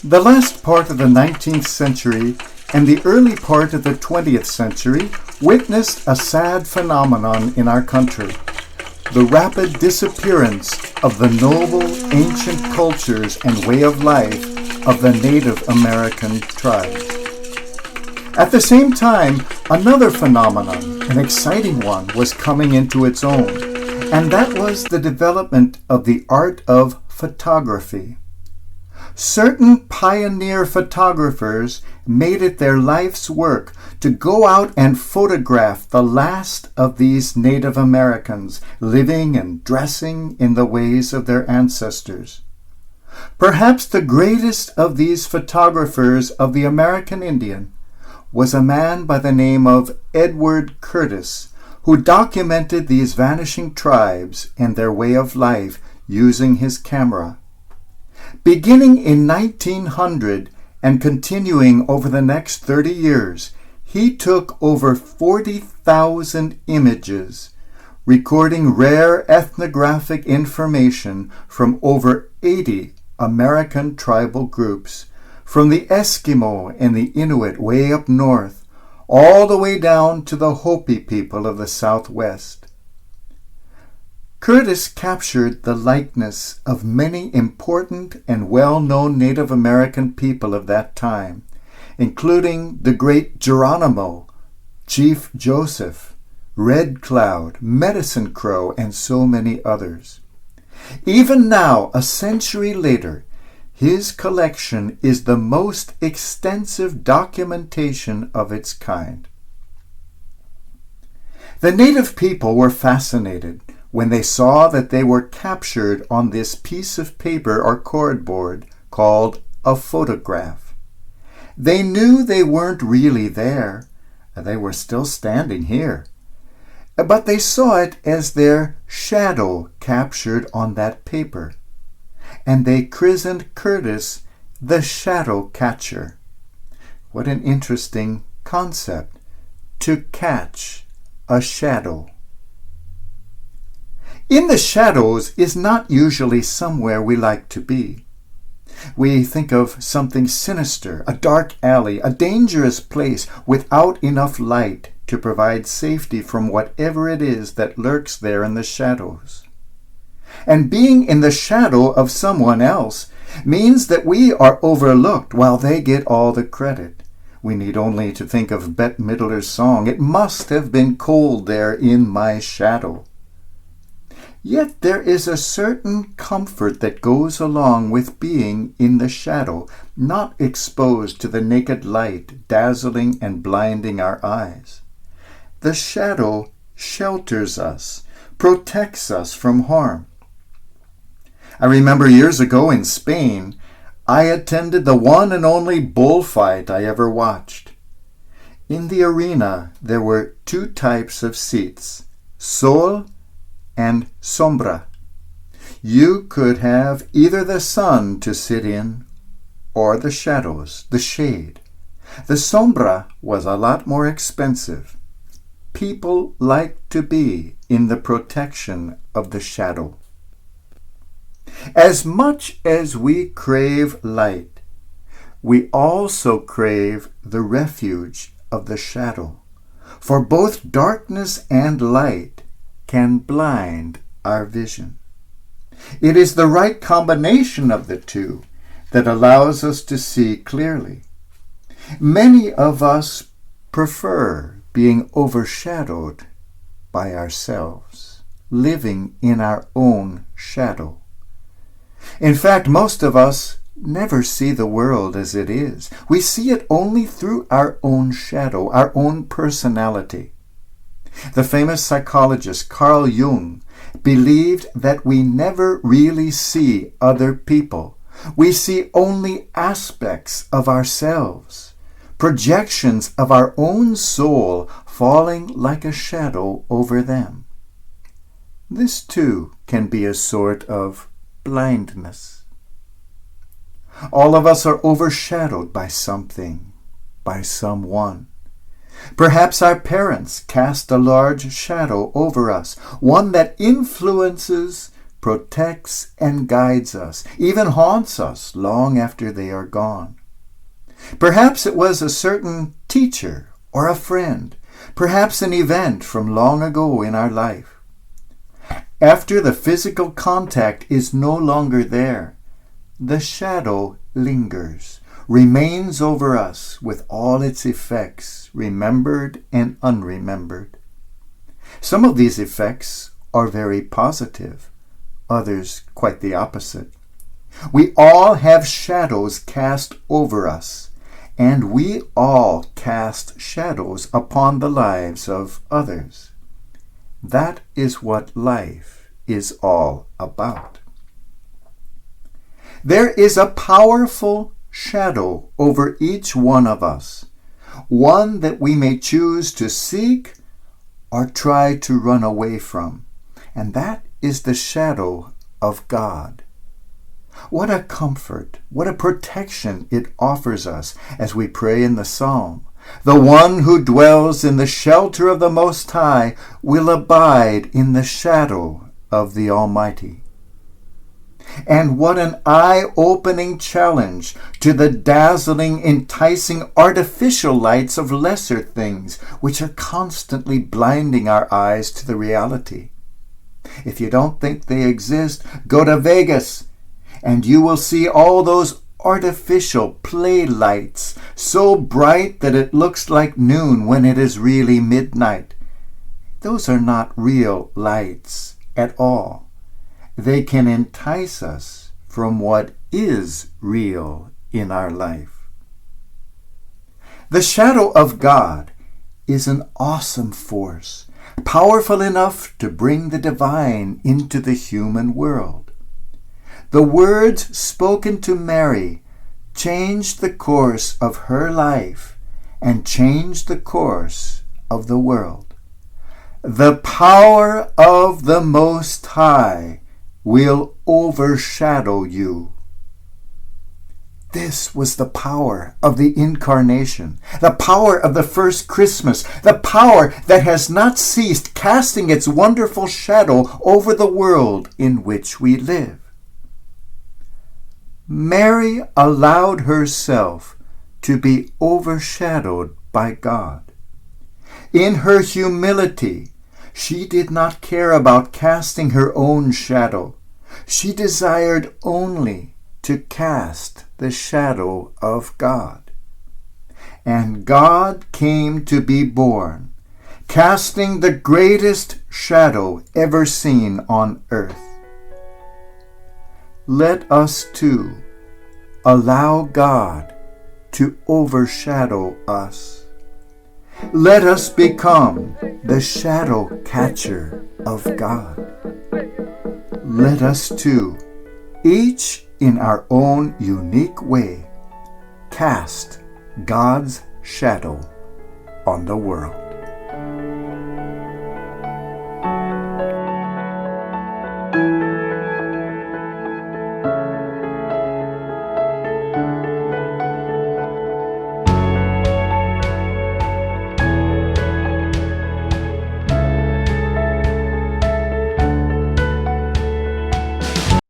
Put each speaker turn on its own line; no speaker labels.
The last part of the 19th century and the early part of the 20th century witnessed a sad phenomenon in our country: the rapid disappearance of the noble ancient cultures and way of life of the Native American tribes. At the same time, another phenomenon, an exciting one, was coming into its own, and that was the development of the art of photography. Certain pioneer photographers made it their life's work to go out and photograph the last of these Native Americans living and dressing in the ways of their ancestors. Perhaps the greatest of these photographers of the American Indian was a man by the name of Edward Curtis, who documented these vanishing tribes and their way of life using his camera. Beginning in 1900 and continuing over the next 30 years, he took over 40,000 images, recording rare ethnographic information from over 80 American tribal groups, from the Eskimo and the Inuit way up north, all the way down to the Hopi people of the Southwest. Curtis captured the likeness of many important and well-known Native American people of that time, including the great Geronimo, Chief Joseph, Red Cloud, Medicine Crow, and so many others. Even now, a century later, his collection is the most extensive documentation of its kind. The native people were fascinated when they saw that they were captured on this piece of paper or cardboard called a photograph. They knew they weren't really there. They were still standing here. But they saw it as their shadow captured on that paper. And they christened Curtis the shadow catcher. What an interesting concept, to catch a shadow. In the shadows is not usually somewhere we like to be. We think of something sinister, a dark alley, a dangerous place without enough light to provide safety from whatever it is that lurks there in the shadows. And being in the shadow of someone else means that we are overlooked while they get all the credit. We need only to think of Bette Midler's song, "It must have been cold there in my shadow." Yet there is a certain comfort that goes along with being in the shadow, not exposed to the naked light dazzling and blinding our eyes. The shadow shelters us, protects us from harm. I remember years ago in Spain, I attended the one and only bullfight I ever watched. In the arena, there were two types of seats, sol and sombra. You could have either the sun to sit in or the shadows, the shade. The sombra was a lot more expensive. People like to be in the protection of the shadow. As much as we crave light, we also crave the refuge of the shadow, for both darkness and light can blind our vision. It is the right combination of the two that allows us to see clearly. Many of us prefer being overshadowed by ourselves, living in our own shadow. In fact, most of us never see the world as it is. We see it only through our own shadow, our own personality. The famous psychologist Carl Jung believed that we never really see other people. We see only aspects of ourselves, projections of our own soul falling like a shadow over them. This too can be a sort of blindness. All of us are overshadowed by something, by someone. Perhaps our parents cast a large shadow over us, one that influences, protects and guides us, even haunts us long after they are gone. Perhaps it was a certain teacher or a friend, perhaps an event from long ago in our life. After the physical contact is no longer there, the shadow lingers, remains over us with all its effects, remembered and unremembered. Some of these effects are very positive, others quite the opposite. We all have shadows cast over us, and we all cast shadows upon the lives of others. That is what life is all about. There is a powerful shadow over each one of us, one that we may choose to seek or try to run away from, and that is the shadow of God. What a comfort, what a protection it offers us as we pray in the psalm. The one who dwells in the shelter of the Most High will abide in the shadow of the Almighty. And what an eye-opening challenge to the dazzling, enticing artificial lights of lesser things, which are constantly blinding our eyes to the reality. If you don't think they exist, go to Vegas, and you will see all those artificial play lights, so bright that it looks like noon when it is really midnight. Those are not real lights at all. They can entice us from what is real in our life. The shadow of God is an awesome force, powerful enough to bring the divine into the human world. The words spoken to Mary changed the course of her life and changed the course of the world. The power of the Most High will overshadow you. This was the power of the Incarnation, the power of the first Christmas, the power that has not ceased casting its wonderful shadow over the world in which we live. Mary allowed herself to be overshadowed by God. In her humility, she did not care about casting her own shadow. She desired only to cast the shadow of God. And God came to be born, casting the greatest shadow ever seen on earth. Let us too allow God to overshadow us. Let us become the shadow catcher of God. Let us too, each in our own unique way, cast God's shadow on the world.